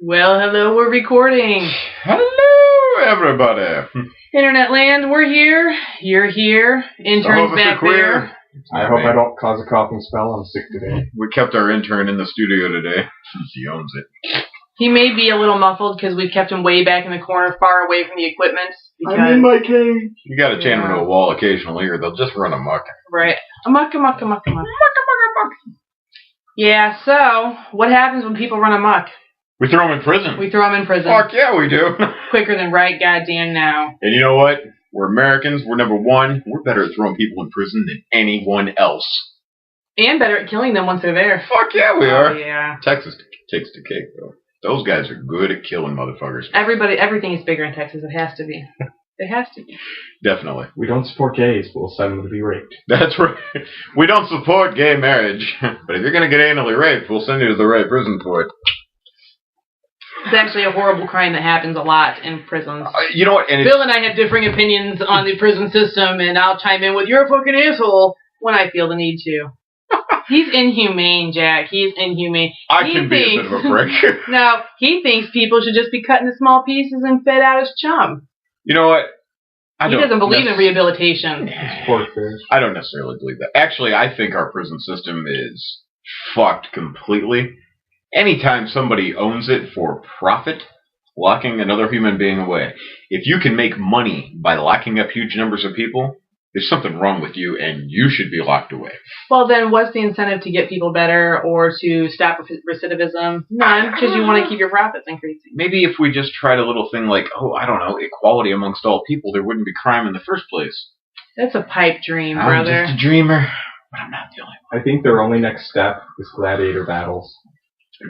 Well, hello, we're recording. Hello, everybody. Internet land, we're here. You're here. Intern's back there. I hope I don't cause a coughing spell. I'm sick today. We kept our intern in the studio today. He owns it. He may be a little muffled because we've kept him way back in the corner, far away from the equipment. I'm in my cage. You gotta chain him to a wall occasionally or they'll just run amok. Right. Amok. Yeah, so, what happens when people run amok? We throw him in prison. We throw them in prison. Fuck yeah, we do. Quicker than right goddamn now. And you know what? We're Americans. We're number one. We're better at throwing people in prison than anyone else. And better at killing them once they're there. Fuck yeah, we are. Yeah. Texas takes the cake, though. Those guys are good at killing motherfuckers. Everything is bigger in Texas. It has to be. It has to be. Definitely. We don't support gays, but we'll send them to be raped. That's right. We don't support gay marriage. But if you're going to get anally raped, we'll send you to the right prison for it. It's actually a horrible crime that happens a lot in prisons. You know what? And Bill and I have differing opinions on the prison system, and I'll chime in with, you're a fucking asshole, when I feel the need to. He's inhumane, Jack. He's inhumane. I can be a bit of a prick. No, he thinks people should just be cut into small pieces and fed out as chum. You know what? He doesn't believe in rehabilitation. I don't necessarily believe that. Actually, I think our prison system is fucked completely. Anytime somebody owns it for profit, locking another human being away, if you can make money by locking up huge numbers of people, there's something wrong with you and you should be locked away. Well, then what's the incentive to get people better or to stop recidivism? None, because you want to keep your profits increasing. Maybe if we just tried a little thing like, equality amongst all people, there wouldn't be crime in the first place. That's a pipe dream, I'm brother. just a dreamer, but I'm not the only one. I think their only next step is gladiator battles.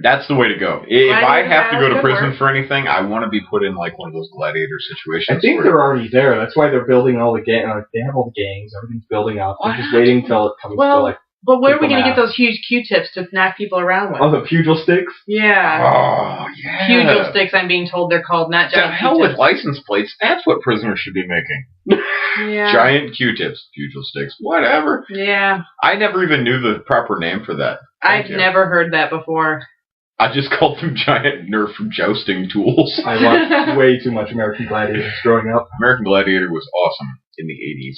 That's the way to go. If I have to go to prison work for anything, I want to be put in like one of those gladiator situations. I think they're already there. That's why they're building all the gangs. They have all the gangs. Everything's building up. They're just waiting until it comes to like. But where are we going to get those huge Q-tips to knock people around with? Oh, the pugil sticks? Yeah. Oh, yeah. Pugil sticks, I'm being told they're called, not giant The hell Q-tips. with license plates. That's what prisoners should be making. Yeah. Giant Q-tips, pugil sticks, whatever. Yeah. I never even knew the proper name for that. I've never heard that before. I just called them giant Nerf jousting tools. I watched way too much American Gladiators growing up. American Gladiator was awesome in the 80s.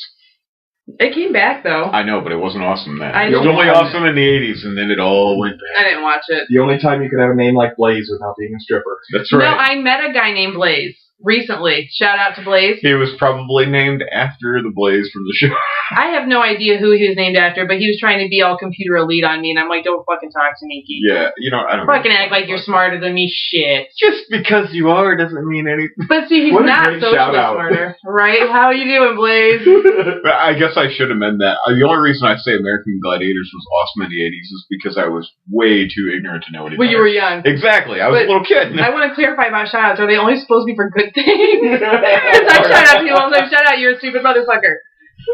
It came back, though. I know, but it wasn't awesome then. I It was know. only awesome in the 80s, and then it all went back. I didn't watch it. The only time you could have a name like Blaze without being a stripper. That's right. No, I met a guy named Blaze recently. Shout out to Blaze. He was probably named after the Blaze from the show. I have no idea who he was named after, but he was trying to be all computer elite on me, and I'm like, don't fucking talk to me, geek. Yeah, I don't Fucking act like you're smarter than me, shit. Just because you are doesn't mean anything. But see, he's What a not great socially shout-out. smarter, right? How are you doing, Blaze? I guess I should amend that. The only reason I say American Gladiators was awesome in the 80s is because I was way too ignorant to know anything. When you were young. Exactly. I was a little kid. I want to clarify about shout-outs. Are they only supposed to be for good things? I shout out people. I'm like, shout out, you're a stupid motherfucker.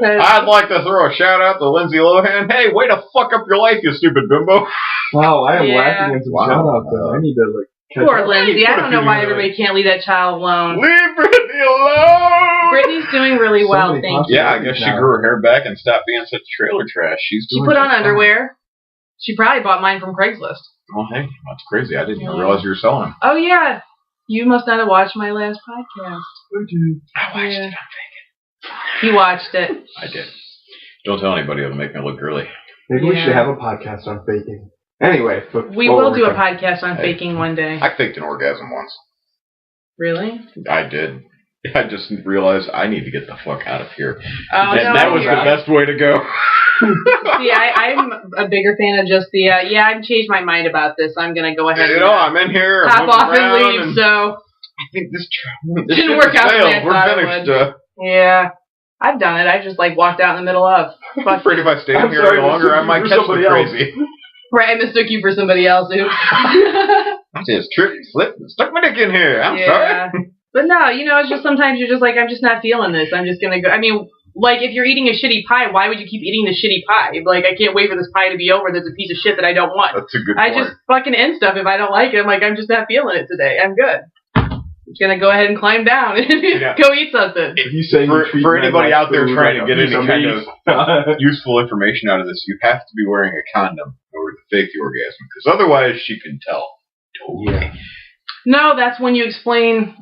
I'd like to throw a shout out to Lindsay Lohan. Hey, way to fuck up your life, you stupid bimbo. Wow, I am Yeah. lacking in some shout-outs, though. I need to, catch Poor up. Lindsay. I don't know why everybody can't leave that child alone. Leave Brittany alone! Brittany's doing really well, Somebody thank you. Yeah, I guess she grew her hair back and stopped being such trailer trash. She doing put on just fine. underwear. She probably bought mine from Craigslist. Oh, hey, that's crazy. I didn't even realize you were selling them. Oh, yeah. You must not have watched my last podcast. I watched it. He watched it. I did. Don't tell anybody. It'll make me look girly. Maybe we Yeah. should have a podcast on faking. Anyway. We will do a podcast on faking one day. I faked an orgasm once. Really? I did. I just realized I need to get the fuck out of here. Oh, no, that was the best way to go. See, I'm a bigger fan of just the, I've changed my mind about this. I'm going to go ahead and I'm in here. I'm hop moving off and around leave, so. I think this Didn't ship work has out the way I sailed. We're thought it finished. would. Yeah. I've done it. I just, walked out in the middle of. I'm afraid if I stay I'm here sorry, any longer, I mistook might you for catch the somebody else. crazy. Right, I mistook you for somebody else, dude. I just tripped, slipped, and stuck my dick in here. I'm sorry. But no, it's just sometimes you're just like, I'm just not feeling this. I'm just going to go. I mean, like, if you're eating a shitty pie, why would you keep eating the shitty pie? Like, I can't wait for this pie to be over. There's a piece of shit that I don't want. That's a good I point. just fucking end stuff if I don't like it. I'm like, I'm just not feeling it today. I'm good. I'm just going to go ahead and climb down and go eat something. For anybody out there trying to get any kind of of useful information out of this, you have to be wearing a condom in order to fake the orgasm, because otherwise she can tell. Totally. Yeah. No, that's when you explain...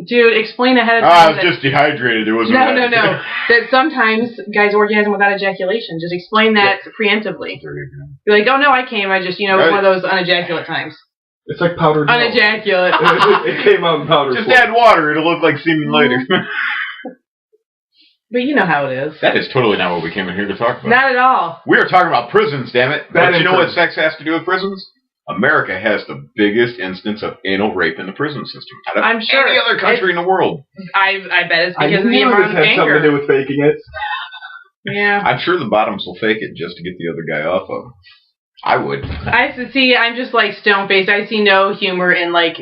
Dude, explain ahead of time. I was just dehydrated. There wasn't. No. That sometimes guys orgasm without ejaculation. Just explain that preemptively. You're like, oh no, I came. I just, it was one of those unejaculate times. It's like powdered milk. Unejaculate. It came out in powdered Just form. add water. It'll look like semen later. But you know how it is. That is totally not what we came in here to talk about. Not at all. We are talking about prisons, damn it. But you know what sex has to do with prisons? America has the biggest instance of anal rape in the prison system out of I'm sure any other country in the world. I bet it's because of the amount of had something to do with faking it. Yeah. I'm sure the bottoms will fake it just to get the other guy off of. I would. I'm just like stone-faced. I see no humor in like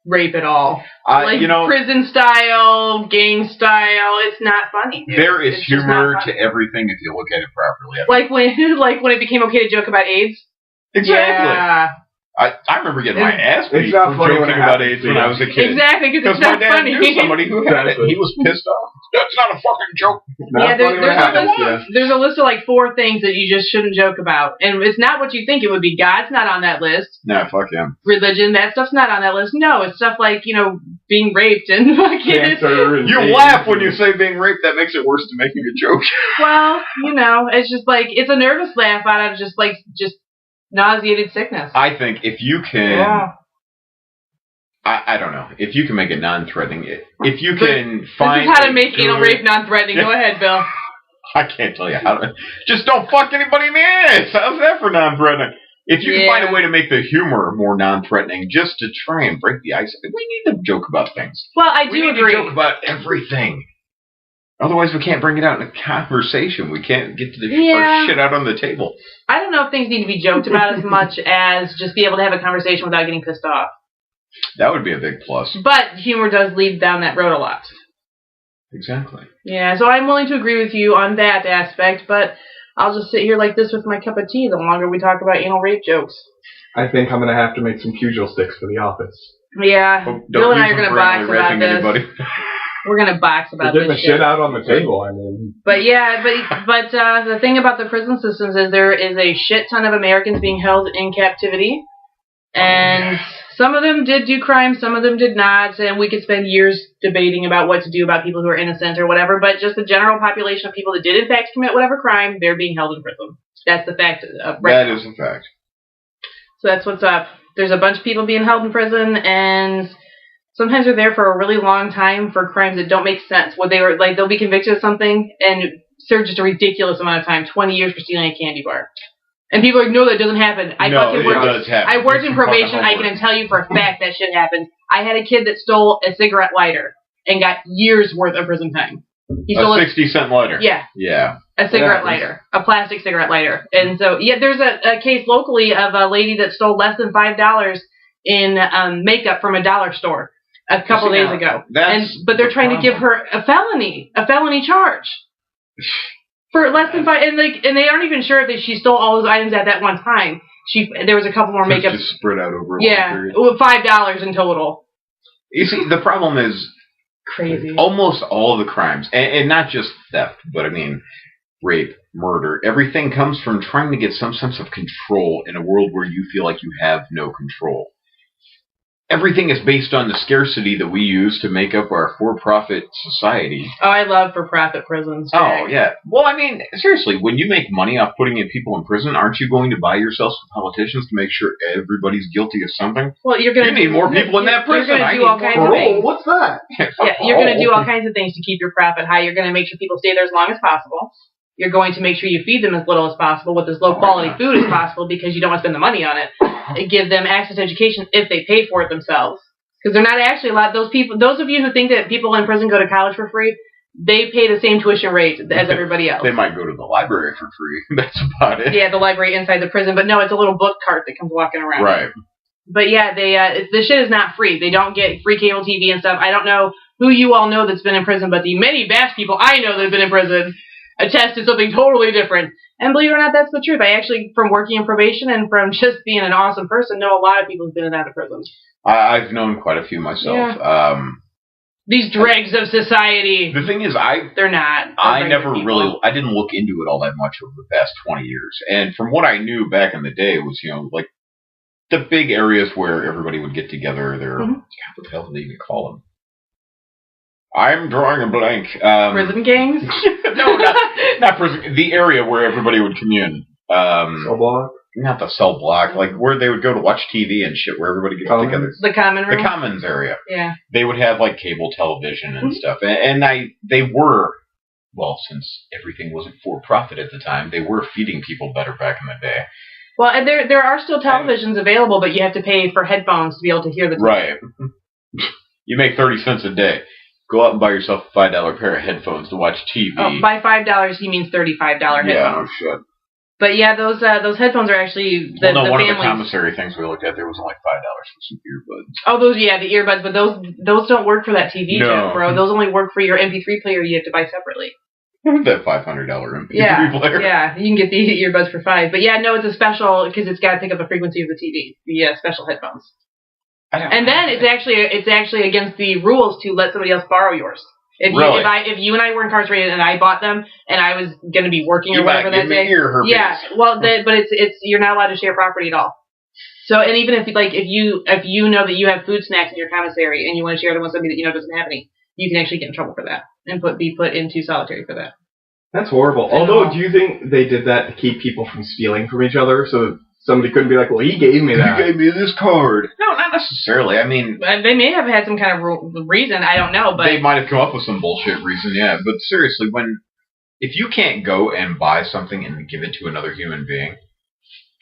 rape at all. Prison style, gang style. It's not funny. Dude. There is humor to everything if you look at it properly. Like when it became okay to joke about AIDS. Exactly. Yeah. I remember getting my ass beat for joking about AIDS when I was a kid. Exactly, because it's not my dad funny. knew somebody who had it, and he was pissed off. That's not a fucking joke. There's a list of like 4 things that you just shouldn't joke about, and it's not what you think it would be. God's not on that list. Nah, fuck him. Religion, that stuff's not on that list. No, it's stuff like being raped and fucking cancer. You laugh when you say being raped. That makes it worse than making a joke. Well, it's just like it's a nervous laugh out of just nauseated sickness. I think if you can... Yeah. I don't know. If you can make it non-threatening, if you can find... This is how to make anal rape non-threatening. Go ahead, Bill. I can't tell you how to... Just don't fuck anybody in the ass. How's that for non-threatening? If you can find a way to make the humor more non-threatening, just to try and break the ice, we need to joke about things. Well, I do agree. We need to joke about everything. Otherwise, we can't bring it out in a conversation. We can't get our shit out on the table. I don't know if things need to be joked about as much as just be able to have a conversation without getting pissed off. That would be a big plus. But humor does lead down that road a lot. Exactly. Yeah, so I'm willing to agree with you on that aspect, but I'll just sit here like this with my cup of tea the longer we talk about anal rape jokes. I think I'm going to have to make some pugil sticks for the office. Yeah, Bill and I are going to box about this. Anybody. We're gonna box about They're this getting the shit out on the table. I mean, but the thing about the prison systems is there is a shit ton of Americans being held in captivity, and some of them did do crimes, some of them did not, and we could spend years debating about what to do about people who are innocent or whatever. But just the general population of people that did in fact commit whatever crime, they're being held in prison. That's the fact. That is a fact. So that's what's up. There's a bunch of people being held in prison, and sometimes they're there for a really long time for crimes that don't make sense. They'll be convicted of something and serve just a ridiculous amount of time, 20 years for stealing a candy bar. And people are like, no, that doesn't happen. I worked in probation. I can tell you for a fact that shit happens. I had a kid that stole a cigarette lighter and got years worth of prison time. He stole a 60-cent lighter. Yeah. Yeah. A cigarette lighter. A plastic cigarette lighter. And so, there's a case locally of a lady that stole less than $5 in makeup from a dollar store a couple days ago. But they're trying to give her a felony charge. For less than $5, and they aren't even sure if she stole all those items at that one time. There was a couple more makeup. Just spread out over a long period. $5 in total. You see, the problem is crazy. Almost all of the crimes, and not just theft, but I mean rape, murder, everything comes from trying to get some sense of control in a world where you feel like you have no control. Everything is based on the scarcity that we use to make up our for-profit society. Oh, I love for-profit prisons. Jack. Oh, yeah. Well, I mean, seriously, when you make money off putting people in prison, aren't you going to buy yourself some politicians to make sure everybody's guilty of something? Well, you need more people in that prison. You're going to do all kinds of things. What's that? You're going to do all kinds of things to keep your profit high. You're going to make sure people stay there as long as possible. You're going to make sure you feed them as little as possible with as low quality food as possible because you don't want to spend the money on it. Give them access to education if they pay for it themselves. Because they're not actually allowed. Those of you who think that people in prison go to college for free, they pay the same tuition rate as everybody else. They might go to the library for free. That's about it. Yeah, the library inside the prison. But no, it's a little book cart that comes walking around. Right. But yeah, the shit is not free. They don't get free cable TV and stuff. I don't know who you all know that's been in prison, but the many vast people I know that have been in prison attest to something totally different. And believe it or not, that's the truth. I actually, from working in probation and from just being an awesome person, know a lot of people who've been in and out of prison. I've known quite a few myself. Yeah. These dregs of society. The thing is, they're not. I didn't look into it all that much over the past 20 years. And from what I knew back in the day was, like the big areas where everybody would get together. God, Mhm. what the hell do they even call them? I'm drawing a blank. Prison gangs? No, not prison. The area where everybody would commune. Cell block? Not the cell block, like where they would go to watch TV and shit, where everybody gets together. The common room? The commons area. Yeah. They would have like cable television and stuff, and they were, well, since everything wasn't for profit at the time, they were feeding people better back in the day. Well, and there are still televisions available, but you have to pay for headphones to be able to hear the TV. Right. You make 30 cents a day. Go out and buy yourself a $5 pair of headphones to watch TV. Oh, by $5 he means $35 headphones. Yeah, no shit. But yeah, those headphones are actually one families. of the commissary things we looked at, there was only $5 for some earbuds. Oh, the earbuds, but those don't work for that TV show, bro. Those only work for your MP3 player you have to buy separately. That $500 MP3 player. Yeah, you can get the earbuds for $5. But yeah, no, it's a special, because it's got to pick up the frequency of the TV, the special headphones. And then it's actually against the rules to let somebody else borrow yours. If you and I were incarcerated and I bought them and I was going to be working or whatever that day, but you're not allowed to share property at all. So, and even if you know that you have food snacks in your commissary and you want to share them with somebody that you know doesn't have any, you can actually get in trouble for that and be put into solitary for that. That's horrible. Although, do you think they did that to keep people from stealing from each other, so somebody couldn't be like, well, he gave me that. He gave me this card. No, not necessarily. I mean, they may have had some kind of reason. I don't know, but they might have come up with some bullshit reason. Yeah, but seriously, if you can't go and buy something and give it to another human being,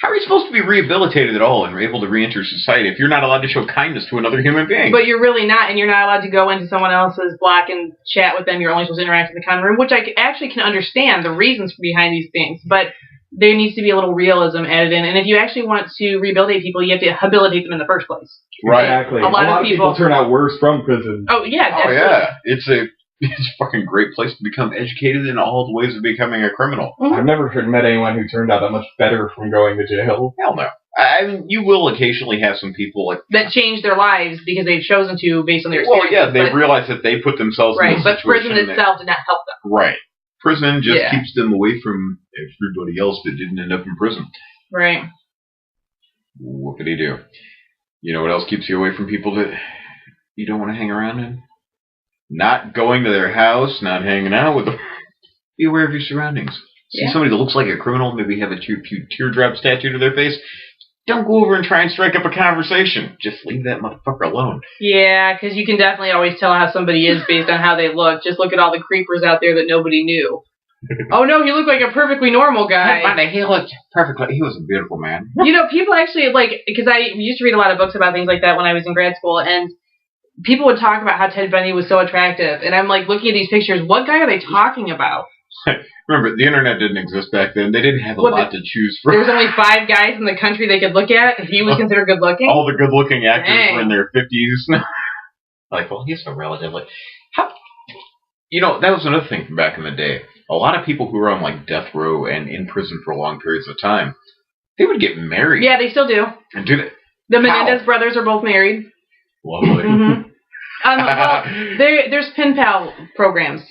how are you supposed to be rehabilitated at all and able to re-enter society if you're not allowed to show kindness to another human being? But you're really not, and you're not allowed to go into someone else's block and chat with them. You're only supposed to interact in the common room, which I actually can understand the reasons behind these things, but there needs to be a little realism added in. And if you actually want to rehabilitate people, you have to habilitate them in the first place. Right. Exactly. A lot of people turn out worse from prison. Oh, yeah. Oh, yeah. It's a fucking great place to become educated in all the ways of becoming a criminal. Mm-hmm. I've never met anyone who turned out that much better from going to jail. Hell no. I mean, you will occasionally have some people that change their lives because they've chosen to based on their experience. Well, yeah, they realize that they put themselves in a situation. Right, but prison itself did not help them. Right. Prison just keeps them away from everybody else that didn't end up in prison. Right. Whoopity-doo. You know what else keeps you away from people that you don't want to hang around in? Not going to their house, not hanging out with them. Be aware of your surroundings. See somebody that looks like a criminal, maybe have a few teardrop tattooed to their face. Don't go over and try and strike up a conversation. Just leave that motherfucker alone. Yeah, because you can definitely always tell how somebody is based on how they look. Just look at all the creepers out there that nobody knew. Oh, no, he looked like a perfectly normal guy. He looked perfectly. He was a beautiful man. You know, people actually, because I used to read a lot of books about things like that when I was in grad school, and people would talk about how Ted Bundy was so attractive. And I'm looking at these pictures, what guy are they talking about? Remember, the internet didn't exist back then. They didn't have a lot to choose from. There was only 5 guys in the country they could look at, and he was considered good-looking? All the good-looking actors were in their 50s. Well, he's so relatively... that was another thing from back in the day. A lot of people who were on, death row and in prison for long periods of time, they would get married. Yeah, they still do. And do they? The Menendez brothers are both married. Lovely. Mm-hmm. There's pen pal programs.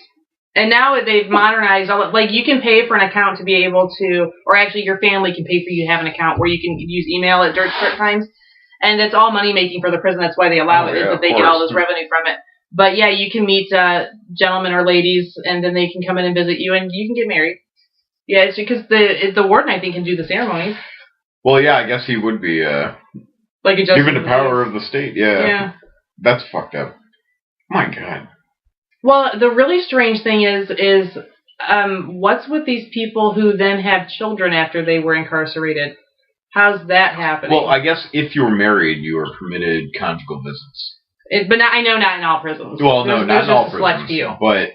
And now they've modernized all you can pay for an account to be able to, or actually your family can pay for you to have an account where you can use email at certain times. And it's all money making for the prison. That's why they allow it, is that they get all this revenue from it. But yeah, you can meet gentlemen or ladies, and then they can come in and visit you, and you can get married. Yeah, it's because the warden, I think, can do the ceremonies. Well, yeah, I guess he would be given the power of the state. Yeah. That's fucked up. My God. Well, the really strange thing is what's with these people who then have children after they were incarcerated? How's that happening? Well, I guess if you're married, you are permitted conjugal visits. But I know not in all prisons. Well, no, not in all prisons. But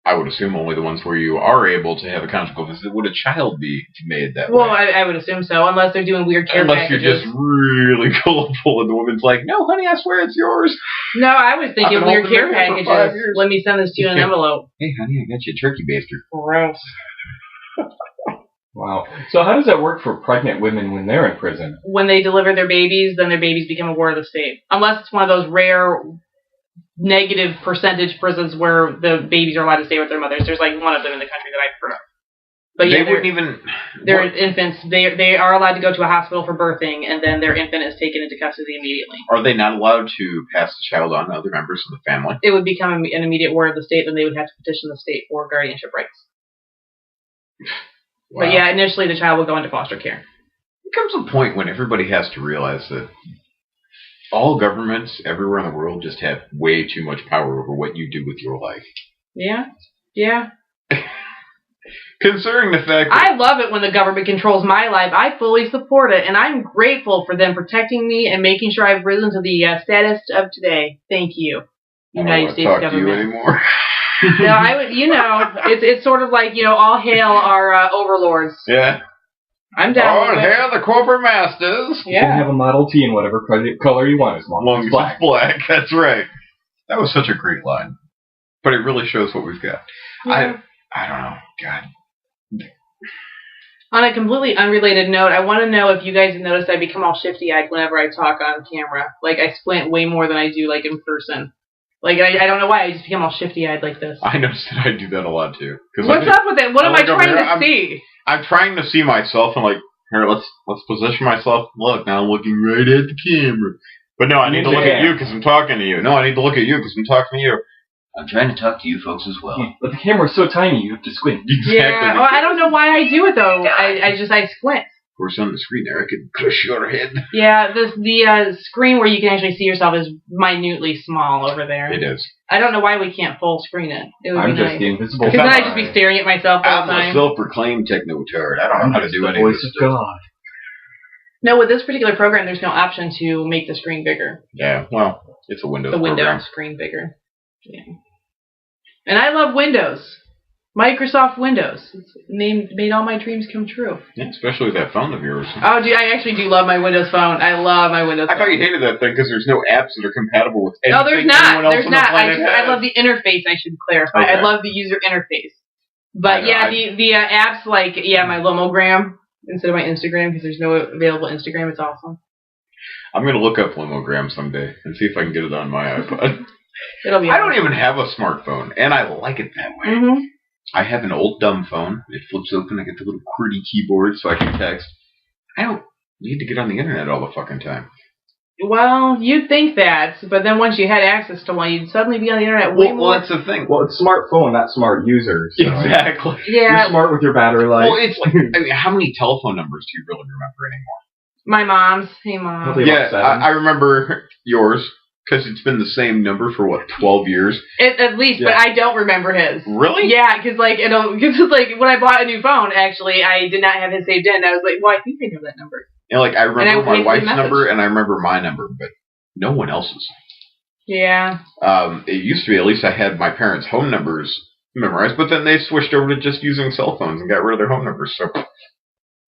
I would assume only the ones where you are able to have a conjugal visit. Would a child be made that way? Well, I would assume so, unless they're doing weird care packages. Unless you're just really gullible and the woman's like, no, honey, I swear it's yours. No, I was thinking weird care packages. Let me send this to you in an envelope. Hey, honey, I got you a turkey baster. Gross. Wow. So how does that work for pregnant women when they're in prison? When they deliver their babies, then their babies become a ward of the state. Unless it's one of those rare negative percentage prisons where the babies are allowed to stay with their mothers. There's one of them in the country that I've heard of. But yeah, they wouldn't even. They're infants. They are allowed to go to a hospital for birthing, and then their infant is taken into custody immediately. Are they not allowed to pass the child on to other members of the family? It would become an immediate ward of the state, and they would have to petition the state for guardianship rights. Wow. But yeah, initially the child would go into foster care. There comes a point when everybody has to realize that all governments everywhere in the world just have way too much power over what you do with your life. Yeah. Yeah. Considering the fact that I love it when the government controls my life. I fully support it, and I'm grateful for them protecting me and making sure I've risen to the status of today. Thank you, United States government. To you anymore. No, I would. It's sort of like all hail our overlords. Yeah. I'm down. Oh, and hail the corporate masters. Yeah. You can have a Model T in whatever color you want, as long as it's black. Black. That's right. That was such a great line, but it really shows what we've got. Yeah. I don't know. God. On a completely unrelated note, I want to know if you guys have noticed I become all shifty-eyed whenever I talk on camera. Like, I squint way more than I do, like, in person. Like, I don't know why, I just become all shifty-eyed like this. I noticed that I do that a lot, too. What's up with it? What am I trying to see? I'm trying to see myself, and like, here, let's position myself. Look, now I'm looking right at the camera. But no, I need to look at you because I'm talking to you. No, I need to look at you because I'm talking to you. I'm trying to talk to you folks as well. But the camera's so tiny, you have to squint. Exactly. Yeah, well, I don't know why I do it, though. I squint. Of course, on the screen there, I could crush your head. Yeah, the screen where you can actually see yourself is minutely small over there. It is. I don't know why we can't full screen it. It would I'm be just nice. the invisible. Because then I'd just be staring at myself all the time. I'm a self-proclaimed techno-turd. I don't know how to do any of this stuff. God. No, with this particular program, there's no option to make the screen bigger. Yeah, well, it's a Windows program. The Windows screen bigger. Yeah. And I love Windows. Microsoft Windows. It's made all my dreams come true. Yeah, especially that phone of yours. Oh, dude, I actually do love my Windows phone. I love my Windows phone. I thought you hated that thing because there's no apps that are compatible with anything. No, there's not. Anyone else There's on the not. planet has. I love the interface, I should clarify. Okay. I love the user interface. But yeah, the apps like, my Lomogram instead of my Instagram because there's no available Instagram. It's awesome. I'm going to look up Lomogram someday and see if I can get it on my iPod. It'll be I don't even have a smartphone, and I like it that way. Mm-hmm. I have an old dumb phone. It flips open. I get the little QWERTY keyboard so I can text. I don't need to get on the internet all the fucking time. Well, you'd think that, but then once you had access to one, you'd suddenly be on the internet way more. Well, that's the thing. Well, it's smartphone, not smart users. So Exactly. Yeah. You're smart with your battery life. Well, it's like, I mean, how many telephone numbers do you really remember anymore? My mom's. Hey, Mom. Probably Yeah, about 7. I remember yours. Because it's been the same number for, 12 years? At least, Yeah. but I don't remember his. Really? Yeah, because when I bought a new phone, actually, I did not have his saved in. I was like, well, I think I know that number. And I remember my wife's message. number, and I remember my number, but no one else's. Yeah. It used to be, at least I had my parents' home numbers memorized, but then they switched over to just using cell phones and got rid of their home numbers, so...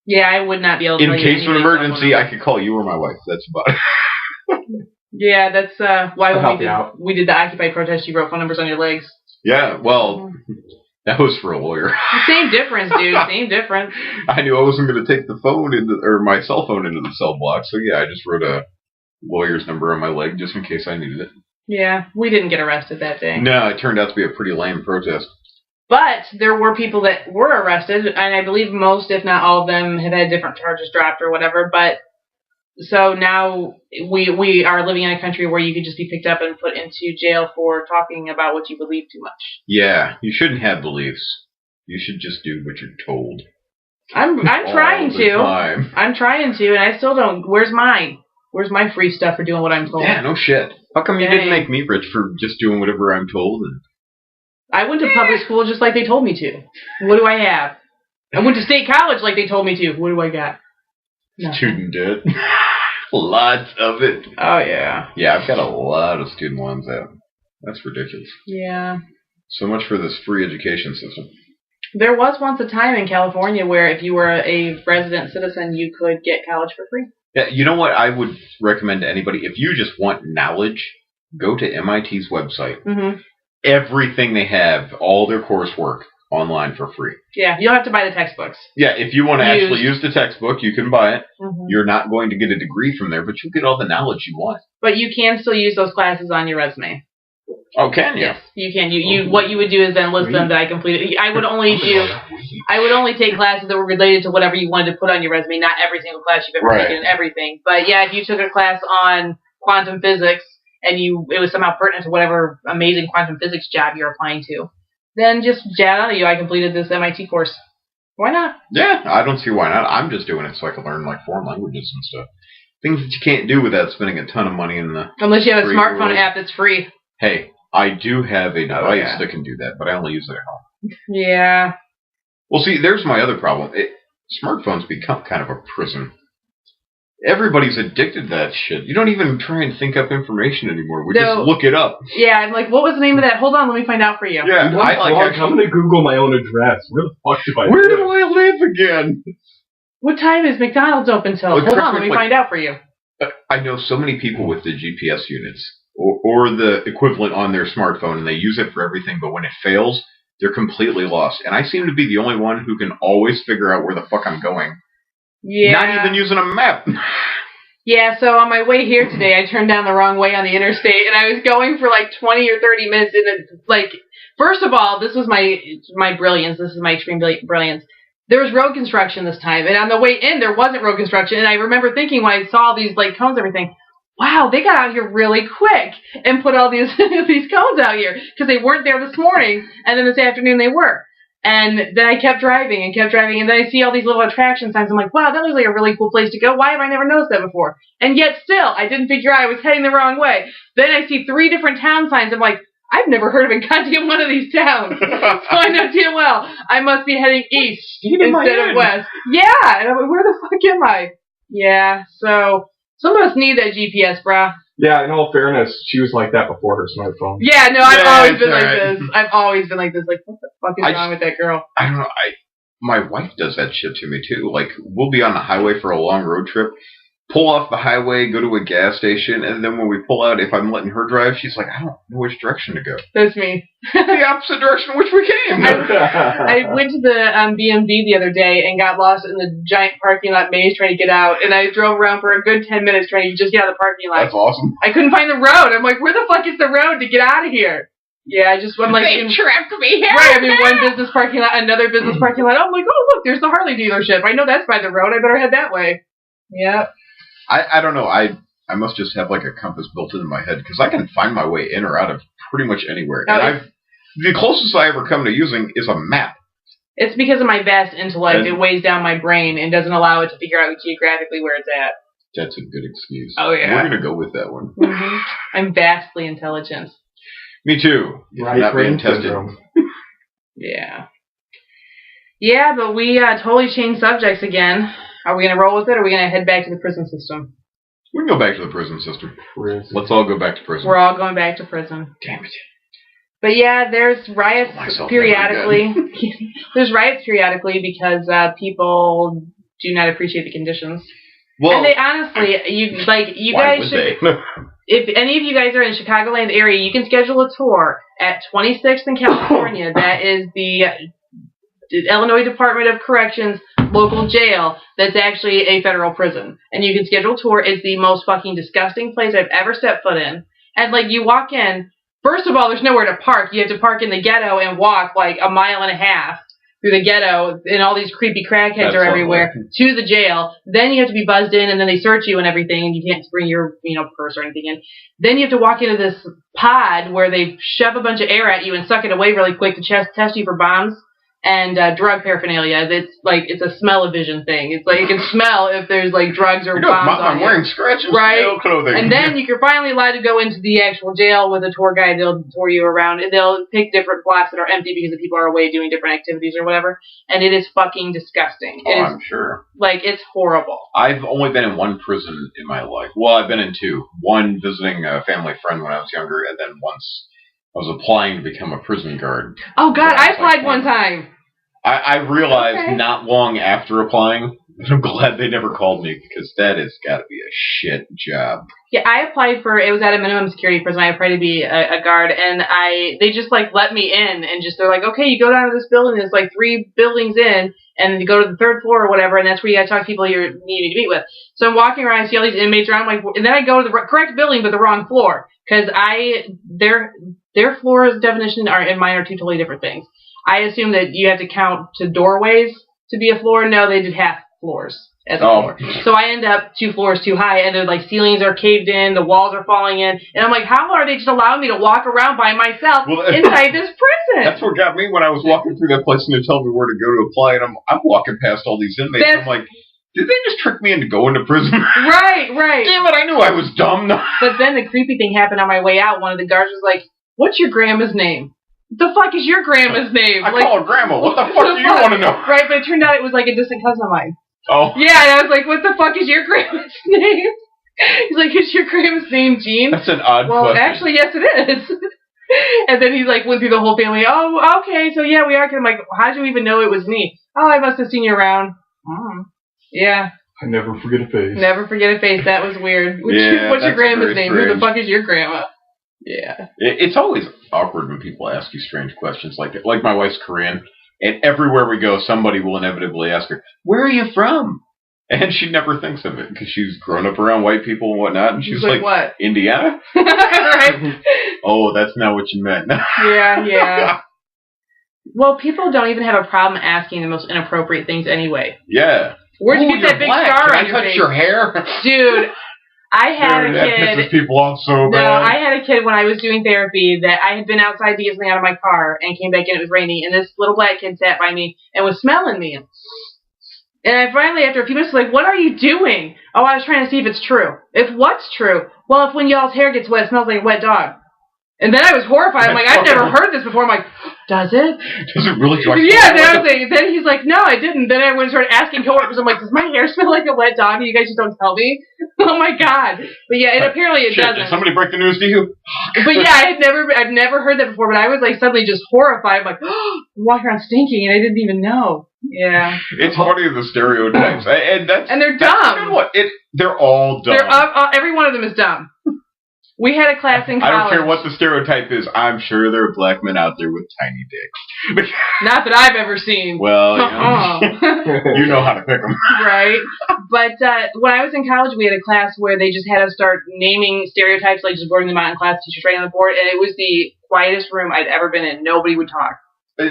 Yeah, I would not be able to In tell you case of an anybody's emergency, phone I could call you or my wife. That's about it. Yeah, that's why I'll we did the Occupy protest. You wrote phone numbers on your legs. Yeah, well, that was for a lawyer. Same difference, dude. Same difference. I knew I wasn't going to take the phone or my cell phone into the cell block, so yeah, I just wrote a lawyer's number on my leg just in case I needed it. Yeah, we didn't get arrested that day. No, it turned out to be a pretty lame protest. But there were people that were arrested, and I believe most, if not all of them, have had different charges dropped or whatever. But so now we are living in a country where you could just be picked up and put into jail for talking about what you believe too much. Yeah, you shouldn't have beliefs. You should just do what you're told. I'm trying to. Time. I'm trying to, and I still don't. Where's my free stuff for doing what I'm told? Yeah, no shit. How come you didn't make me rich for just doing whatever I'm told? I went to public school just like they told me to. What do I have? I went to state college like they told me to. What do I got? Nothing. Student debt. Lots of it. Oh, yeah. Yeah, I've got a lot of student loans out. That's ridiculous. Yeah. So much for this free education system. There was once a time in California where if you were a resident citizen, you could get college for free. Yeah, you know what I would recommend to anybody? If you just want knowledge, go to MIT's website. Mm-hmm. Everything they have, all their coursework, online for free. Yeah, you don't have to buy the textbooks. Yeah, if you want to actually use the textbook, you can buy it. Mm-hmm. You're not going to get a degree from there, but you'll get all the knowledge you want. But you can still use those classes on your resume. Oh, can you? Yes, you can. You what you would do is then list them that I completed. I would only take classes that were related to whatever you wanted to put on your resume, not every single class you've ever taken and everything. But yeah, if you took a class on quantum physics and it was somehow pertinent to whatever amazing quantum physics job you're applying to, then just jab out of you. I completed this MIT course. Why not? Yeah, I don't see why not. I'm just doing it so I can learn like foreign languages and stuff. Things that you can't do without spending a ton of money in the unless you have a smartphone app that's free. Hey, I do have a device that can do that, but I only use it at home. Yeah. Well, see, there's my other problem. Smartphones become kind of a prison. Everybody's addicted to that shit. You don't even try and think up information anymore. We just look it up. Yeah, I'm like, what was the name of that? Hold on, let me find out for you. Yeah, I'm going to Google my own address. Where the fuck do I live? Where do I live again? What time is McDonald's open till? Hold on, let me find out for you. I know so many people with the GPS units, or the equivalent on their smartphone, and they use it for everything, but when it fails, they're completely lost. And I seem to be the only one who can always figure out where the fuck I'm going. Yeah. Not even using a map. Yeah, so on my way here today, I turned down the wrong way on the interstate, and I was going for like 20 or 30 minutes. First of all, this was my brilliance. This is my extreme brilliance. There was road construction this time, and on the way in, there wasn't road construction. And I remember thinking when I saw these like cones and everything, wow, they got out here really quick and put all these these cones out here because they weren't there this morning, and then this afternoon they were. And then I kept driving, and then I see all these little attraction signs. I'm like, wow, that looks like a really cool place to go. Why have I never noticed that before? And yet still, I didn't figure out I was heading the wrong way. Then I see 3 different town signs. I'm like, I've never heard of a goddamn one of these towns. So I know damn well I must be heading east instead of west. Yeah, and I'm like, where the fuck am I? Yeah, so some of us need that GPS, brah. Yeah, in all fairness, she was like that before her smartphone. Yeah, no, I've always been like this. I've always been like this. Like, what the fuck is wrong with that girl? I don't know. My wife does that shit to me, too. Like, we'll be on the highway for a long road trip, pull off the highway, go to a gas station, and then when we pull out, if I'm letting her drive, she's like, I don't know which direction to go. That's me. The opposite direction which we came. I went to the BMV the other day and got lost in the giant parking lot maze trying to get out, and I drove around for a good 10 minutes trying to just get out of the parking lot. That's awesome. I couldn't find the road. I'm like, where the fuck is the road to get out of here? Yeah, I'm like... They trapped me here! Right, I mean, one business parking lot, another business parking lot. I'm like, oh, look, there's the Harley dealership. I know that's by the road. I better head that way. Yep. I don't know. I must just have like a compass built into my head because I can find my way in or out of pretty much anywhere. And the closest I ever come to using is a map. It's because of my vast intellect. It weighs down my brain and doesn't allow it to figure out geographically where it's at. That's a good excuse. Oh, yeah. We're going to go with that one. Mm-hmm. I'm vastly intelligent. Me too. Right, not being tested. Yeah. Yeah, but we totally changed subjects again. Are we going to roll with it, or are we going to head back to the prison system? We can go back to the prison system. Let's all go back to prison. We're all going back to prison. Damn it. But yeah, there's riots periodically. There's riots periodically because people do not appreciate the conditions. Well, and they honestly, you guys should. If any of you guys are in the Chicagoland area, you can schedule a tour at 26th in California. That is the Illinois Department of Corrections local jail that's actually a federal prison. And you can schedule a tour. It's the most fucking disgusting place I've ever stepped foot in. And, like, you walk in, first of all, there's nowhere to park. You have to park in the ghetto and walk, like, 1.5 miles through the ghetto, and all these creepy crackheads are everywhere, to the jail. Then you have to be buzzed in, and then they search you and everything, and you can't bring your, purse or anything in. Then you have to walk into this pod where they shove a bunch of air at you and suck it away really quick to test you for bombs and drug paraphernalia. It's a smell-o-vision thing. It's like you can smell if there's like drugs or bombs on you. I'm wearing scratches, right? clothing. And then you're finally allowed to go into the actual jail with a tour guide. They'll tour you around, and they'll pick different blocks that are empty because the people are away doing different activities or whatever. And it is fucking disgusting. I'm sure. Like, it's horrible. I've only been in one prison in my life. Well, I've been in 2. One visiting a family friend when I was younger, and then once I was applying to become a prison guard. Oh, God, I applied one time. I realized not long after applying, I'm glad they never called me, because that has got to be a shit job. Yeah, I applied it was at a minimum security prison. I applied to be a guard, and they just, like, let me in, and they're like, okay, you go down to this building, there's, like, 3 buildings in, and you go to the 3rd floor or whatever, and that's where you gotta talk to people you need to meet with. So I'm walking around, I see all these inmates around, like, and then I go to the correct building, but the wrong floor, because they their floor's definition and mine are two totally different things. I assume that you have to count to doorways to be a floor. No, they did half floors as a floor. So I end up 2 floors too high, and the ceilings are caved in, the walls are falling in, and I'm like, how are they just allowing me to walk around by myself inside this prison? That's what got me when I was walking through that place and they told me where to go to apply, and I'm walking past all these inmates, and I'm like, did they just trick me into going to prison? Right. Damn it, I knew I was dumb. But then the creepy thing happened on my way out. One of the guards was like, what's your grandma's name? The fuck is your grandma's name? I call her grandma. What the fuck do you want to know? Right, but it turned out it was like a distant cousin of mine. Oh. Yeah, and I was like, what the fuck is your grandma's name? He's like, is your grandma's name Jean? That's an odd question. Well, actually, yes, it is. And then he's like, went through the whole family. Oh, okay, so yeah, we are. I'm like, how'd you even know it was me? Oh, I must have seen you around. Yeah. I never forget a face. Never forget a face. That was weird. What's your grandma's name? Strange. Who the fuck is your grandma? Yeah. It's always awkward when people ask you strange questions like that. Like my wife's Korean, and everywhere we go, somebody will inevitably ask her, where are you from? And she never thinks of it because she's grown up around white people and whatnot. And she's like, what? Indiana? Right. Oh, that's not what you meant. Yeah. Well, people don't even have a problem asking the most inappropriate things anyway. Yeah. Where'd you get that big star on your face? Can I touch your hair? Dude, I had a kid. That pisses people off so bad. No, I had a kid when I was doing therapy that I had been outside to get something out of my car and came back in. It was raining, and this little black kid sat by me and was smelling me. And I finally, after a few minutes, was like, what are you doing? Oh, I was trying to see if it's true. If what's true? Well, if when y'all's hair gets wet, it smells like a wet dog. And then I was horrified. I'm like, I've never heard this before. I'm like, does it? Does it really? Yeah, then he's like, no, I didn't. Then I went and started asking coworkers. I'm like, does my hair smell like a wet dog? And you guys just don't tell me? Oh my god. But yeah, apparently it doesn't. Did somebody break the news to you? But yeah, I've never heard that before. But I was like suddenly just horrified. I'm like, I'm walking around stinking, and I didn't even know. Yeah. It's funny the stereotypes, and they're dumb. They're all dumb. Every one of them is dumb. We had a class in college. I don't care what the stereotype is. I'm sure there are black men out there with tiny dicks. Not that I've ever seen. Well, you know how to pick them. Right. But when I was in college, we had a class where they just had us start naming stereotypes, like just boarding them out in class, teachers writing on the board, and it was the quietest room I'd ever been in. Nobody would talk.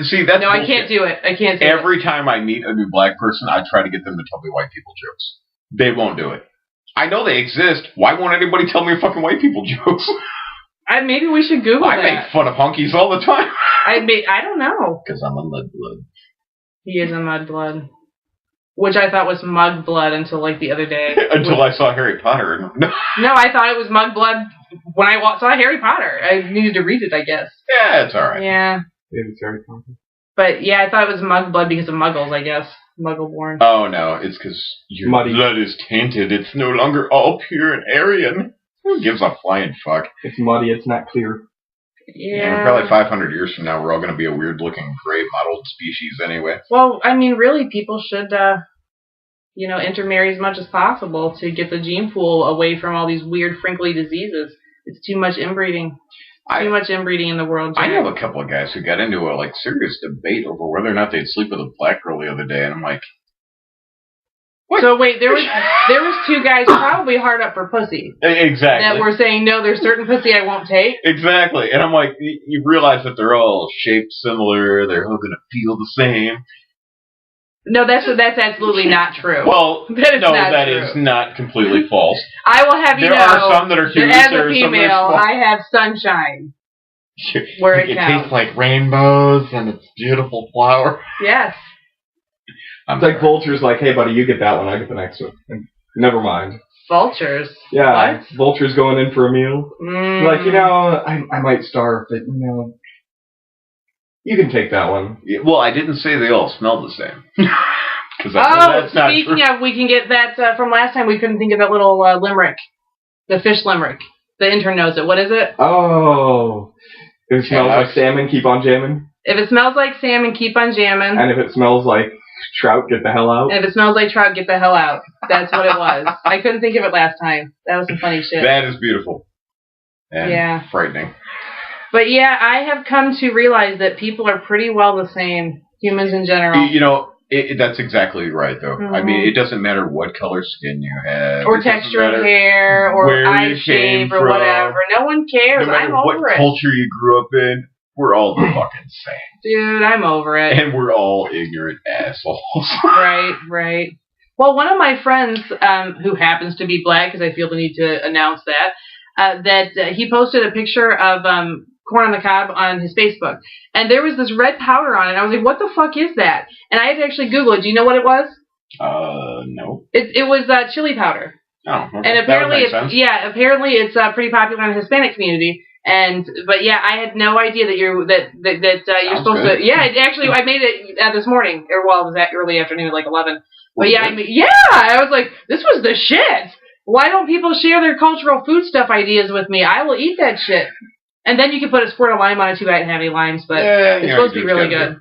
See, that's no, bullshit. I can't do it. Every time I meet a new black person, I try to get them to tell me white people jokes. They won't do it. I know they exist. Why won't anybody tell me fucking white people jokes? Maybe we should Google that. I make fun of hunkies all the time. I don't know. Because I'm a mudblood. He is a mudblood. Which I thought was mudblood until like the other day. Until I saw Harry Potter. No, I thought it was mudblood when I saw Harry Potter. I needed to read it, I guess. Yeah, it's alright. Yeah. Maybe it's Harry Potter. But yeah, I thought it was mudblood because of muggles, I guess. Muggle-born. Oh, no. It's because your blood is tainted. It's no longer all pure and Aryan. Who gives a flying fuck? It's muddy. It's not clear. Yeah. Probably 500 years from now, we're all going to be a weird-looking gray mottled species anyway. Well, I mean, really, people should, intermarry as much as possible to get the gene pool away from all these weird, frinkly diseases. It's too much inbreeding. Too much inbreeding in the world, Jack. I know a couple of guys who got into a serious debate over whether or not they'd sleep with a black girl the other day, and I'm like, what? So wait, there was 2 guys probably hard up for pussy. Exactly. That were saying, no, there's certain pussy I won't take. Exactly. And I'm like, you realize that they're all shaped similar, they're all going to feel the same. No, that's absolutely not true. Well, that is not completely false. I will have you know. There are some that are huge. As a female, I have sunshine. Where it counts. Tastes like rainbows and it's beautiful flower. Yes. It's like vultures. Like, hey, buddy, you get that one. I get the next one. And never mind. Vultures. Yeah. What? Vultures going in for a meal. Like, I might starve, but you can take that one. Yeah, well, I didn't say they all smell the same. Speaking of, we can get that from last time. We couldn't think of that little limerick. The fish limerick. The intern knows it. What is it? Oh. If it smells like salmon, keep on jamming. If it smells like salmon, keep on jamming. And if it smells like trout, get the hell out. And if it smells like trout, get the hell out. That's what it was. I couldn't think of it last time. That was some funny shit. That is beautiful. And frightening. But yeah, I have come to realize that people are pretty well the same. Humans in general. That's exactly right, though. I mean, it doesn't matter what color skin you have. Or texture of hair, or eye shape, or whatever. No one cares. No matter I'm over what culture you grew up in, we're all the fucking same. Dude, I'm over it. And we're all ignorant assholes. Right. Well, one of my friends, who happens to be black, because I feel the need to announce that, he posted a picture of corn on the cob on his Facebook, and there was this red powder on it. I was like, "What the fuck is that?" And I had to actually Google it. Do you know what it was? No. It was chili powder. Oh, okay. And apparently, it's pretty popular in the Hispanic community. But I had no idea that you're supposed to. Yeah, I made it this morning, or it was that early afternoon, like 11. But I was like, this was the shit. Why don't people share their cultural food stuff ideas with me? I will eat that shit. And then you can put a squirt of lime on it too. I didn't have any limes, but it's supposed to be really good.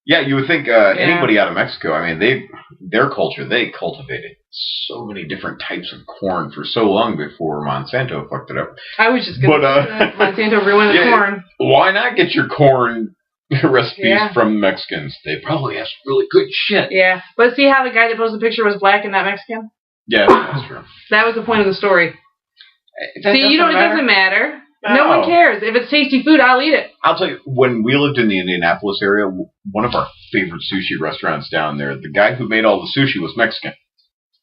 Yeah, you would think anybody out of Mexico, I mean, their culture, they cultivated so many different types of corn for so long before Monsanto fucked it up. I was just going to say Monsanto ruined the corn. Why not get your corn recipes from Mexicans? They probably have really good shit. Yeah, but see how the guy that posted the picture was black and not Mexican? Yeah, that's true. That was the point of the story. It doesn't matter. No one cares. If it's tasty food, I'll eat it. I'll tell you, when we lived in the Indianapolis area, one of our favorite sushi restaurants down there, the guy who made all the sushi was Mexican.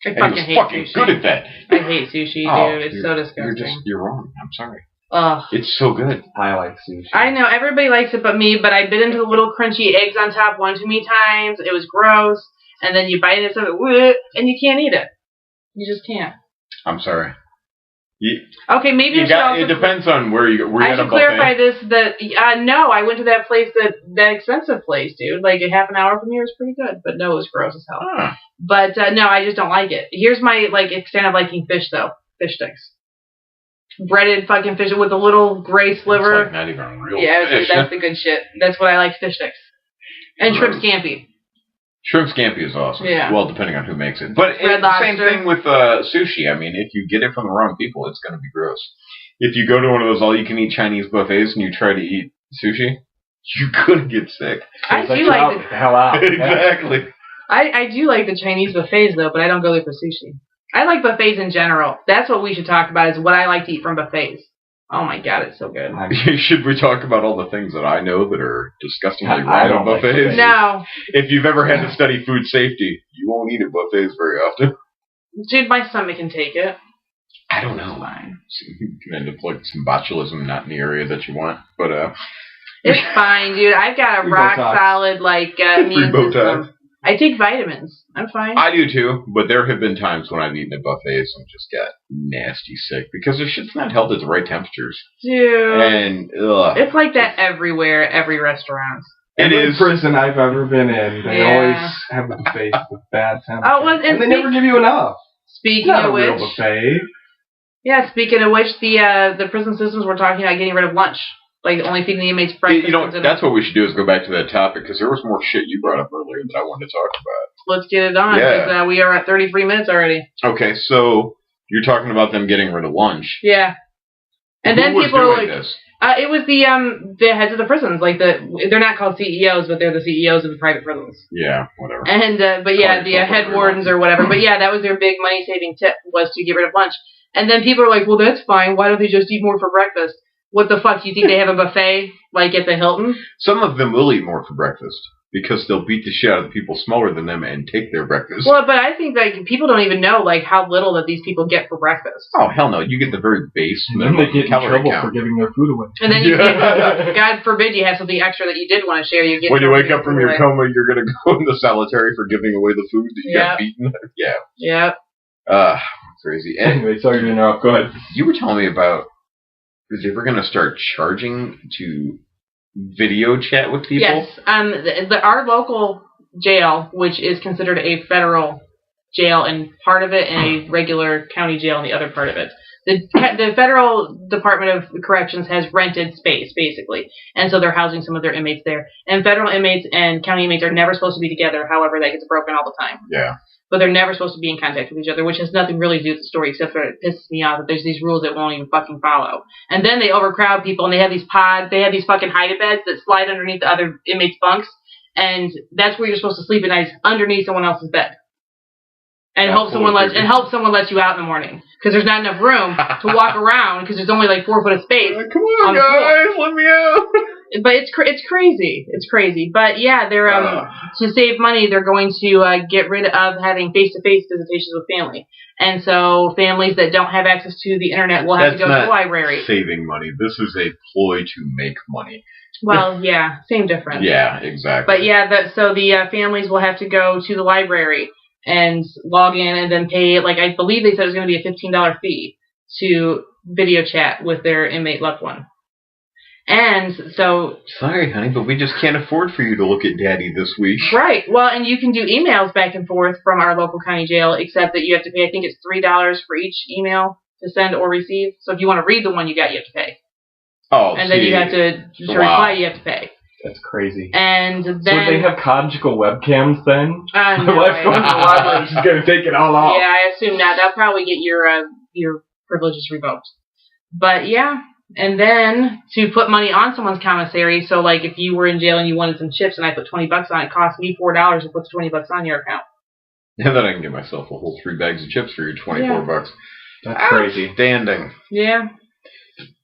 I he was fucking sushi. good at that. I hate sushi, dude. It's so disgusting. You're wrong. I'm sorry. Ugh. It's so good. I like sushi. I know, everybody likes it but me, but I bit into the little crunchy eggs on top one too many times. It was gross. And then you bite into it, and you can't eat it. You just can't. I'm sorry. Okay, maybe it depends on where you I should clarify this, no, I went to that place, that expensive place, dude. Like, a half an hour from here was pretty good, but no, it was gross as hell. Huh. But, no, I just don't like it. Here's my, extent of liking fish, though. Fish sticks. Breaded fucking fish with a little gray sliver. It's like not even real fish. That's the good shit. That's what I like, fish sticks. And shrimp scampi. Shrimp scampi is awesome. Yeah. Well, depending on who makes it. But it's the same thing with sushi. I mean, if you get it from the wrong people, it's going to be gross. If you go to one of those all-you-can-eat Chinese buffets and you try to eat sushi, you're going to get sick. I do like the hell out. Exactly. I do like the Chinese buffets, though, but I don't go there for sushi. I like buffets in general. That's what we should talk about, is what I like to eat from buffets. Oh my god, it's so good. Should we talk about all the things that I know that are disgustingly wrong on buffets? Like no. If you've ever had to study food safety, you won't eat at buffets very often. Dude, my stomach can take it. I don't know. You can end up like some botulism, not in the area that you want, but it's fine, dude. I've got a rock solid immune system. I take vitamins. I'm fine. I do too, but there have been times when I've eaten at buffets and just got nasty sick because the shit's not held at the right temperatures. Dude. And it's like that everywhere, every restaurant. Every prison I've ever been in, they always have a buffet with bad temperatures. Oh, and they never give you enough. Speaking of which, real buffet. Yeah, speaking of which, the prison systems were talking about getting rid of lunch. Like, only feeding the inmates breakfast. You know, that's what we should do, is go back to that topic, because there was more shit you brought up earlier that I wanted to talk about. Let's get it on, because we are at 33 minutes already. Okay, so you're talking about them getting rid of lunch. Yeah. And Who then was people were doing like, this? It was the heads of the prisons. Like, they're not called CEOs, but they're the CEOs of the private prisons. Yeah, whatever. And, the head wardens or whatever. But yeah, that was their big money-saving tip, was to get rid of lunch. And then people were like, well, that's fine. Why don't they just eat more for breakfast? What the fuck? You think they have a buffet, like at the Hilton? Some of them will eat more for breakfast, because they'll beat the shit out of the people smaller than them and take their breakfast. Well, but I think, like, people don't even know, like, how little that these people get for breakfast. Oh, hell no. You get the very base minimum. And then they get in trouble for giving their food away. And then you get, God forbid you have something extra that you did want to share. When you wake up from your coma, you're going to go into solitary for giving away the food that you got beaten. Yeah. Yeah. Crazy. Anyway, sorry to interrupt. Go ahead. You were telling me about... Is they ever going to start charging to video chat with people? Yes. Our local jail, which is considered a federal jail in part of it and a regular county jail in the other part of it. The Federal Department of Corrections has rented space, basically. And so they're housing some of their inmates there. And federal inmates and county inmates are never supposed to be together. However, that gets broken all the time. Yeah. But they're never supposed to be in contact with each other, which has nothing really to do with the story, except for it pisses me off that there's these rules that won't even fucking follow. And then they overcrowd people, and they have these fucking hide-a-beds that slide underneath the other inmates' bunks, and that's where you're supposed to sleep at night, underneath someone else's bed. And hope Absolutely. someone lets you out in the morning, because there's not enough room to walk around, because there's only like 4 foot of space. Come on, guys, let me out. But it's crazy. It's crazy. But yeah, they're to save money, they're going to get rid of having face-to-face visitations with family, and so families that don't have access to the internet will have to go to the library. Saving money. This is a ploy to make money. Well, yeah, same difference. Yeah, exactly. But yeah, so the families will have to go to the library and log in and then pay, like I believe they said it was going to be a $15 fee to video chat with their inmate loved one. And so... Sorry, honey, but we just can't afford for you to look at Daddy this week. Right. Well, and you can do emails back and forth from our local county jail, except that you have to pay, I think it's $3 for each email to send or receive. So if you want to read the one you got, you have to pay. Oh, and then you have to reply, you have to pay. That's crazy. And then... So they have conjugal webcams then? No, my wife's going to the library, she's going to take it all off. Yeah, I assume not. They'll probably get your privileges revoked. But yeah, and then to put money on someone's commissary, so like if you were in jail and you wanted some chips and I put $20 on it, it cost me $4 to put the $20 on your account. And then I can get myself a whole 3 bags of chips for your $24. That's crazy. Standing. Yeah.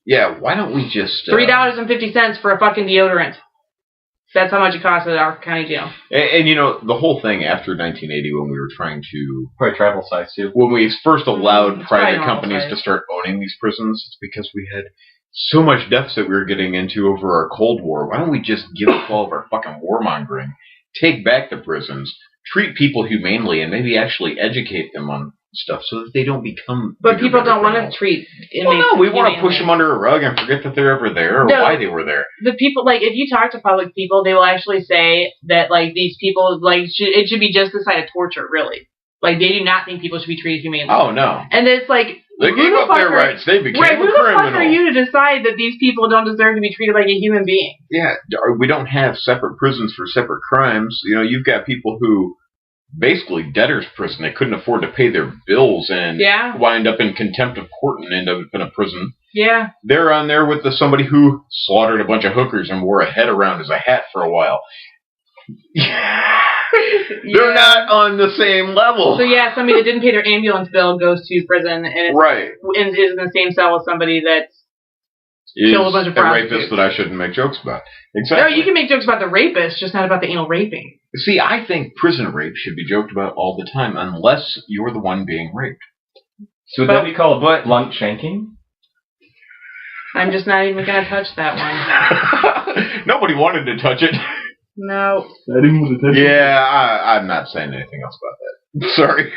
Yeah, why don't we just... $3.50 for a fucking deodorant. That's how much it costs at our county jail. And you know, the whole thing after 1980 when we were trying to... Probably travel size, too. When we first allowed private companies size to start owning these prisons, it's because we had so much deficit we were getting into over our Cold War. Why don't we just give up all of our fucking warmongering, take back the prisons, treat people humanely, and maybe actually educate them on stuff so that they don't become... But people don't want to treat inmates. Well, no, we want to push them under a rug and forget that they're ever there or why they were there. The people, like, if you talk to public people, they will actually say that, like, these people, like, it should be just the side of torture, really. Like, they do not think people should be treated humanely. Oh, no. And it's like... They gave up their rights. They became a criminal. Who the fuck are you to decide that these people don't deserve to be treated like a human being? Yeah, we don't have separate prisons for separate crimes. You know, you've got people who... basically debtor's prison. They couldn't afford to pay their bills and wind up in contempt of court and end up in a prison. Yeah. They're on there with somebody who slaughtered a bunch of hookers and wore a head around as a hat for a while. They're not on the same level. So yeah, somebody that didn't pay their ambulance bill goes to prison and is in the same cell as somebody that killed a bunch of prostitutes. A rapist that I shouldn't make jokes about. Exactly. No, you can make jokes about the rapist, just not about the anal raping. See, I think prison rape should be joked about all the time, unless you're the one being raped. So would that be called blunt shanking? I'm just not even going to touch that one. Nobody wanted to touch it. No. Yeah, I'm not saying anything else about that. Sorry.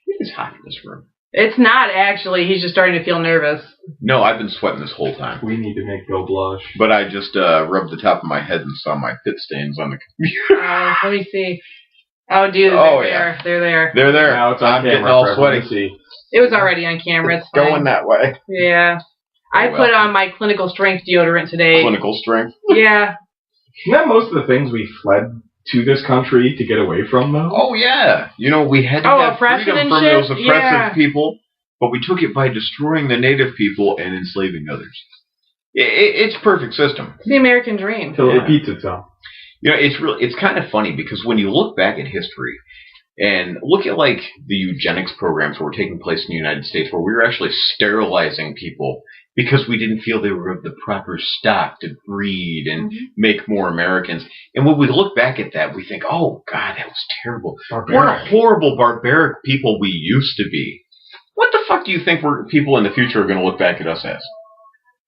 It's hot in this room. It's not, actually. He's just starting to feel nervous. No, I've been sweating this whole time. We need to make Bill blush. But I just rubbed the top of my head and saw my pit stains on the computer. Let me see. Oh, dude, they're there. They're there. They're there. Now it's on I'm getting all sweaty. It was already on camera. It's going that way. Yeah. I put on my clinical strength deodorant today. Clinical strength? Yeah. Isn't that most of the things we fled to this country to get away from, though? Oh, yeah. You know, we had to have freedom from those oppressive people, but we took it by destroying the native people and enslaving others. It's a perfect system. It's the American dream. Until it repeats itself. You know, it's kind of funny because when you look back at history and look at, like, the eugenics programs that were taking place in the United States where we were actually sterilizing people because we didn't feel they were of the proper stock to breed and make more Americans. And when we look back at that, we think, oh, God, that was terrible. Barbaric. What a horrible, barbaric people we used to be. What the fuck do you think people in the future are going to look back at us as?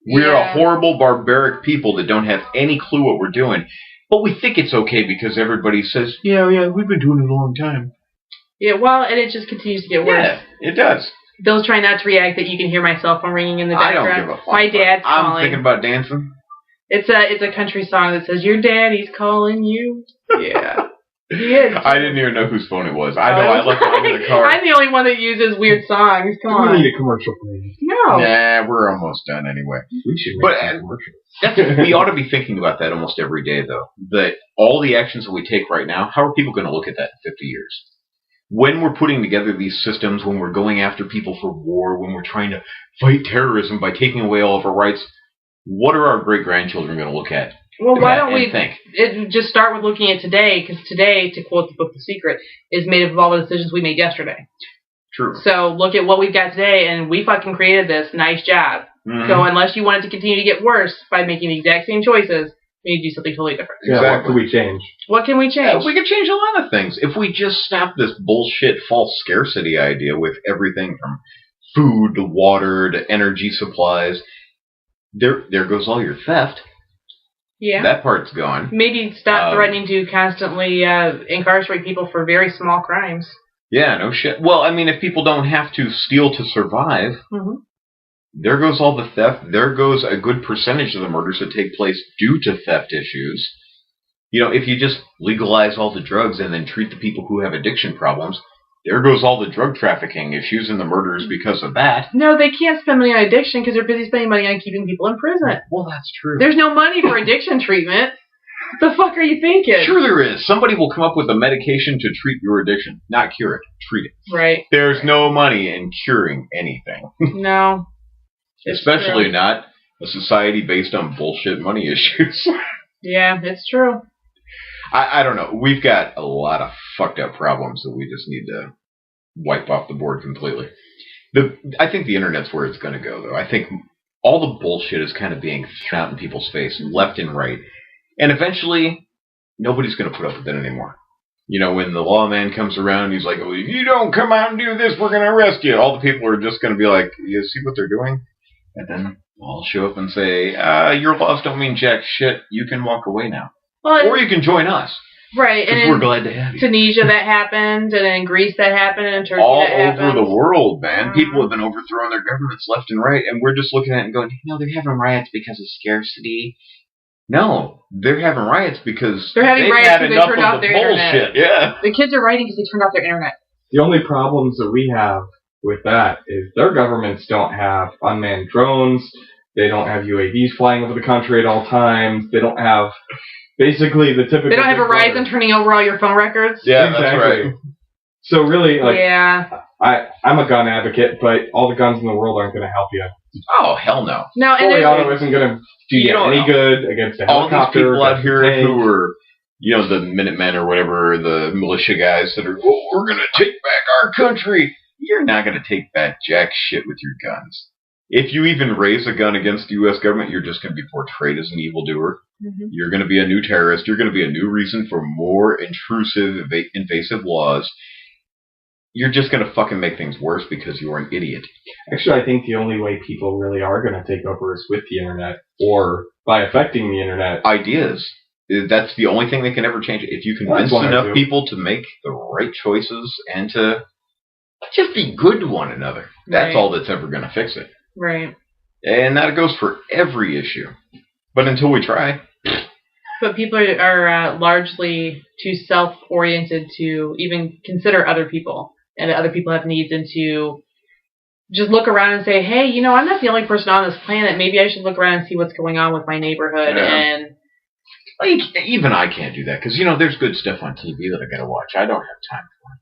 We're a horrible, barbaric people that don't have any clue what we're doing. But we think it's okay because everybody says, yeah, we've been doing it a long time. Yeah, well, and it just continues to get worse. Yeah, it does. Bill's trying not to react that you can hear my cell phone ringing in the background. I don't give a fuck. My dad's calling. I'm thinking about dancing. It's a country song that says, your daddy's calling you. Yeah. He is. I didn't even know whose phone it was. I know I left it in the car. I'm the only one that uses weird songs. Come on. We need a commercial, please. No. Nah, we're almost done anyway. We should make a commercial. We ought to be thinking about that almost every day, though. That all the actions that we take right now, how are people going to look at that in 50 years? When we're putting together these systems, when we're going after people for war, when we're trying to fight terrorism by taking away all of our rights, what are our great-grandchildren going to look at? Well, why don't we think? Just start with looking at today, because today, to quote the book The Secret, is made up of all the decisions we made yesterday. True. So look at what we've got today, and we fucking created this. Nice job. Mm-hmm. So unless you want it to continue to get worse by making the exact same choices, we need to do something totally different. Yeah, exactly. what can we change? What can we change? We could change a lot of things. If we just stop this bullshit false scarcity idea with everything from food to water to energy supplies, there goes all your theft. Yeah. That part's gone. Maybe stop threatening to constantly incarcerate people for very small crimes. Yeah, no shit. Well, I mean, if people don't have to steal to survive, there goes all the theft. There goes a good percentage of the murders that take place due to theft issues. You know, if you just legalize all the drugs and then treat the people who have addiction problems, there goes all the drug trafficking issues and the murders because of that. No, they can't spend money on addiction because they're busy spending money on keeping people in prison. Well, that's true. There's no money for addiction treatment. What the fuck are you thinking? Sure there is. Somebody will come up with a medication to treat your addiction. Not cure it. Treat it. Right. There's no money in curing anything. No. Especially not a society based on bullshit money issues. Yeah, it's true. I don't know. We've got a lot of fucked up problems that we just need to wipe off the board completely. I think the internet's where it's going to go, though. I think all the bullshit is kind of being thrown out in people's face, left and right. And eventually, nobody's going to put up with it anymore. You know, when the lawman comes around, he's like, oh, if you don't come out and do this, we're going to arrest you. All the people are just going to be like, you see what they're doing? And then I'll show up and say, your laws don't mean jack shit. You can walk away now. Well, or you can join us. Right. And we're glad to have you. Tunisia that happened, and in Greece that happened, and in Turkey all that happened. All over the world, man. People have been overthrowing their governments left and right, and we're just looking at it and going, no, they're having riots because of scarcity. No, they're having riots because they're having riots had because enough they turned of off the their bullshit. internet. Yeah. The kids are rioting because they turned off their internet. The only problems that we have with that is their governments don't have unmanned drones. They don't have UAVs flying over the country at all times. They don't have basically the typical. They don't have Verizon turning over all your phone records. Yeah, exactly. That's right. So really, like, yeah. I'm a gun advocate, but all the guns in the world aren't going to help you. Oh, hell no. No, and fully auto isn't going to do you any good against a helicopter. All these people out here who are, you know, the Minutemen or whatever, the militia guys that are, oh, we're going to take back our country. You're not going to take back jack shit with your guns. If you even raise a gun against the U.S. government, you're just going to be portrayed as an evildoer. Mm-hmm. You're going to be a new terrorist. You're going to be a new reason for more intrusive, invasive laws. You're just going to fucking make things worse because you're an idiot. Actually, I think the only way people really are going to take over is with the internet or by affecting the internet. Ideas. That's the only thing that can ever change it. If you convince enough people to make the right choices and to just be good to one another, that's all that's ever going to fix it. Right. And that goes for every issue. But until we try. But people are largely too self-oriented to even consider other people. And other people have needs, and to just look around and say, hey, you know, I'm not the only person on this planet. Maybe I should look around and see what's going on with my neighborhood. Yeah. And like, even I can't do that. Because, you know, there's good stuff on TV that I got to watch. I don't have time for it.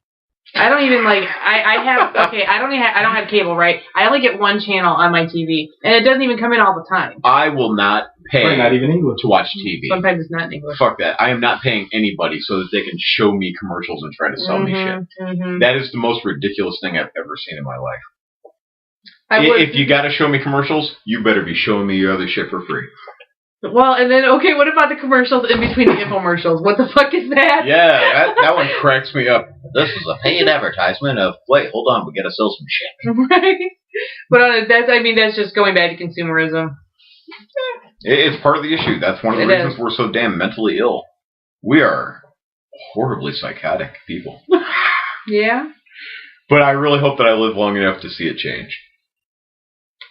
I don't even I don't have cable, right? I only get one channel on my TV, and it doesn't even come in all the time. I will not pay not even English to watch TV. Sometimes it's not in English. Fuck that. I am not paying anybody so that they can show me commercials and try to sell me shit. Mm-hmm. That is the most ridiculous thing I've ever seen in my life. If you gotta show me commercials, you better be showing me your other shit for free. Well, and then, okay, what about the commercials in between the infomercials? What the fuck is that? Yeah, that one cracks me up. This is a paid advertisement of, wait, hold on, we gotta sell some shit. Right. But that's just going back to consumerism. It's part of the issue. That's one of the reasons we're so damn mentally ill. We are horribly psychotic people. Yeah. But I really hope that I live long enough to see it change.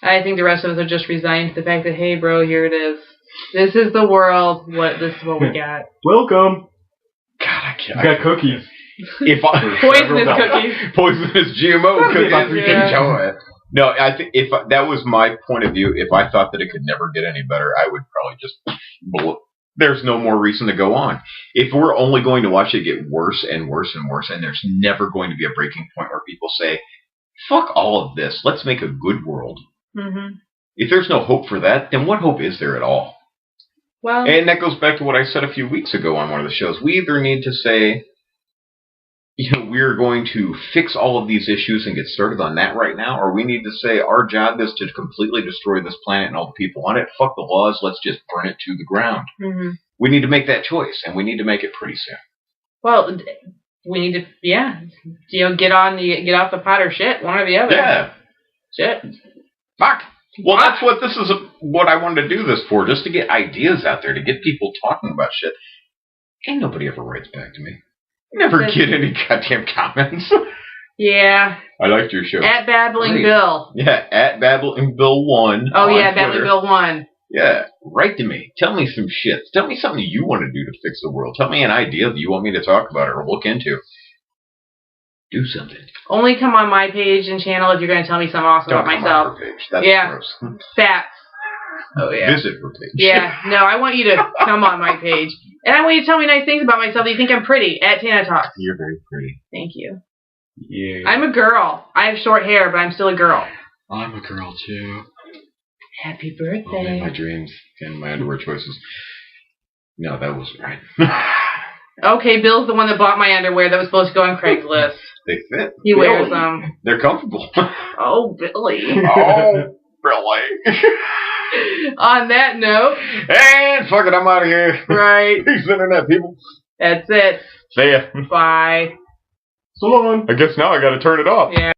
I think the rest of us are just resigned to the fact that, hey, bro, here it is. This is the world. This is what we got. Welcome. God, I can't. I got cookies. Poisonous cookies. Poisonous GMO cookies. Yeah. No, I think if that was my point of view, if I thought that it could never get any better, I would probably just blow. There's no more reason to go on. If we're only going to watch it get worse and worse and worse, and there's never going to be a breaking point where people say, fuck all of this, let's make a good world. Mm-hmm. If there's no hope for that, then what hope is there at all? Well, And that goes back to what I said a few weeks ago on one of the shows. We either need to say, we're going to fix all of these issues and get started on that right now, or we need to say our job is to completely destroy this planet and all the people on it. Fuck the laws. Let's just burn it to the ground. Mm-hmm. We need to make that choice, and we need to make it pretty soon. Well, we need to, get off the pot or shit, one or the other. Yeah. Shit. Fuck. Well, that's what this is, what I wanted to do this for, just to get ideas out there, to get people talking about shit. Ain't nobody ever writes back to me. Never get any goddamn comments. Yeah. I liked your show. At Babbling Bill. Yeah, at Babbling Bill 1. Oh, yeah, Babbling Bill 1. Yeah, write to me. Tell me some shit. Tell me something you want to do to fix the world. Tell me an idea that you want me to talk about or look into. Do something. Only come on my page and channel if you're going to tell me something awesome about myself. On her page. That's gross. Facts. Oh, yeah. Visit her page. Yeah, no, I want you to come on my page. And I want you to tell me nice things about myself that you think I'm pretty at Tana Talks. You're very pretty. Thank you. Yeah. I'm a girl. I have short hair, but I'm still a girl. I'm a girl, too. Happy birthday. Only my dreams and my underwear choices. No, that wasn't right. Okay, Bill's the one that bought my underwear that was supposed to go on Craigslist. They fit. He wears them. They're comfortable. Oh, Billy. Oh, Billy. On that note. And fuck it, I'm out of here. Right. Peace, internet people. That's it. See ya. Bye. So long. I guess now I gotta turn it off. Yeah.